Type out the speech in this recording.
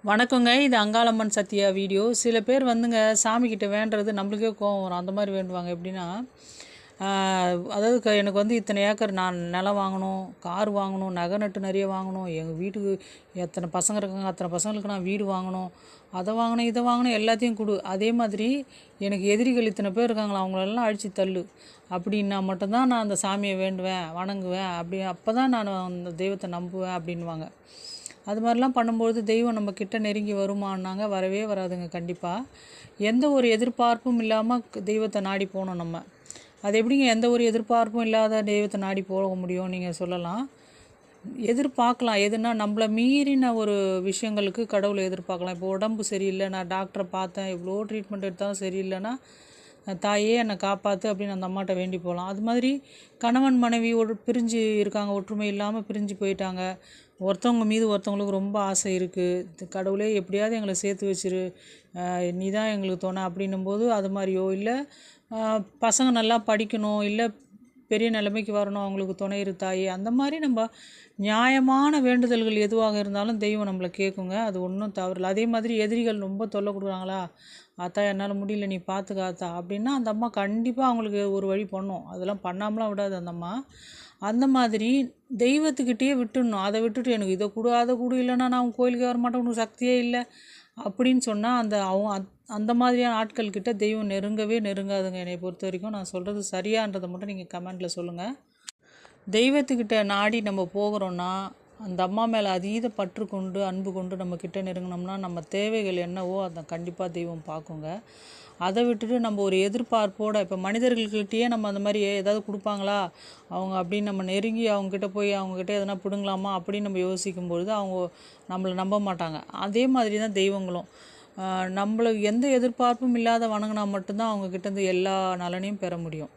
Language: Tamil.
வணக்கங்க. இது அங்காளம்மன் சத்யா வீடியோ. சில பேர் வந்துங்க சாமிக்கிட்ட வேண்டுறது நம்மளுக்கே கோவம் வரும். அந்த மாதிரி வேண்டுவாங்க. எப்படின்னா, அதாவது எனக்கு வந்து இத்தனை ஏக்கர் நான் நிலம் வாங்கணும், கார் வாங்கணும், நகை நட்டு நிறைய வாங்கணும், எங்கள் வீட்டுக்கு எத்தனை பசங்க இருக்காங்க அத்தனை பசங்களுக்கு நான் வீடு வாங்கணும், அதை வாங்கணும் இதை வாங்கணும் எல்லாத்தையும் கொடு. அதே மாதிரி எனக்கு எதிரிகள் இத்தனை பேர் இருக்காங்களா அவங்களெல்லாம் அழித்து தள்ளு அப்படின்னா மட்டும்தான் நான் அந்த சாமியை வேண்டுவேன், வணங்குவேன். அப்போ தான் நான் அந்த தெய்வத்தை நம்புவேன் அப்படின்வாங்க. அது மாதிரிலாம் பண்ணும்பொழுது தெய்வம் நம்ம கிட்ட நெருங்கி வருமானாங்க? வரவே வராதுங்க கண்டிப்பாக. எந்த ஒரு எதிர்பார்ப்பும் இல்லாமல் தெய்வத்தை நாடி போகணும் நம்ம. அது எப்படிங்க எந்த ஒரு எதிர்பார்ப்பும் இல்லாத தெய்வத்தை நாடி போக முடியும் நீங்கள் சொல்லலாம். எதிர்பார்க்கலாம். எதுனா நம்மளை மீறின ஒரு விஷயங்களுக்கு கடவுளை எதிர்பார்க்கலாம். இப்போ உடம்பு சரியில்லை, நான் டாக்டரை பார்த்தேன், எவ்வளோ ட்ரீட்மெண்ட் எடுத்தாலும் சரியில்லைன்னா, தாயே என்னை காப்பாற்று அப்படின்னு அந்த அம்மாட்ட வேண்டி போகலாம். அது மாதிரி கணவன் மனைவி பிரிஞ்சு இருக்காங்க, ஒற்றுமை இல்லாமல் பிரிஞ்சு போயிட்டாங்க. ஒருத்தவங்க மீது ஒருத்தவங்களுக்கு ரொம்ப ஆசை இருக்குது, கடவுளே எப்படியாவது எங்களை சேர்த்து வச்சிரு, நீ தான் எங்களுக்கு துணை அப்படின்னும்போது அது மாதிரியோ, இல்லை பசங்க நல்லா படிக்கணும், இல்லை பெரிய நிலைமைக்கு வரணும், அவங்களுக்கு துணை இரு தாயே, அந்த மாதிரி நம்ம நியாயமான வேண்டுதல்கள் எதுவாக இருந்தாலும் தெய்வம் நம்மளை கேட்குங்க. அது ஒன்றும் தவறில்லை. அதே மாதிரி எதிரிகள் ரொம்ப தொல்லை கொடுக்குறாங்களா, ஆத்தா என்னால் முடியல நீ பார்த்துக்க ஆத்தா அப்படின்னா அந்த அம்மா கண்டிப்பாக அவங்களுக்கு ஒரு வழி பண்ணும். அதெல்லாம் பண்ணாமலாம் விடாது அந்த அம்மா. அந்த மாதிரி தெய்வத்துக்கிட்டே விட்டுடணும். அதை விட்டுட்டு எனக்கு இதை கொடு அதை கொடு, இல்லைன்னா நான் கோயிலுக்கு வர மாட்டேன், உனக்கு சக்தியே இல்லை அப்படின்னு சொன்னால் அந்த மாதிரியான ஆட்கள்கிட்ட தெய்வம் நெருங்கவே நெருங்காதுங்க. என்னை பொறுத்த வரைக்கும். நான் சொல்கிறது சரியான்றதை மட்டும் நீங்கள் கமெண்டில் சொல்லுங்கள். தெய்வத்துக்கிட்ட நாடி நம்ம போகிறோன்னா அந்த அம்மா மேலே அதீத பற்று கொண்டு அன்பு கொண்டு நம்மக்கிட்ட நெருங்கினோம்னா நம்ம தேவைகள் என்னவோ அதை கண்டிப்பாக தெய்வம் பார்க்குங்க. அதை விட்டுட்டு நம்ம ஒரு எதிர்பார்ப்போடு இப்போ மனிதர்கள்கிட்டயே நம்ம அந்த மாதிரி ஏதாவது கொடுப்பாங்களா அவங்க அப்படின்னு நம்ம நெருங்கி அவங்கக்கிட்ட போய் அவங்கக்கிட்ட எதனா பிடுங்கலாமா அப்படின்னு நம்ம யோசிக்கும்பொழுது அவங்க நம்மளை நம்ப மாட்டாங்க. அதே மாதிரி தான் தெய்வங்களும் நம்மளுக்கு எந்த எதிர்பார்ப்பும் இல்லாத வணங்கினா மட்டும்தான் அவங்கக்கிட்டேருந்து எல்லா நலனையும் பெற முடியும்.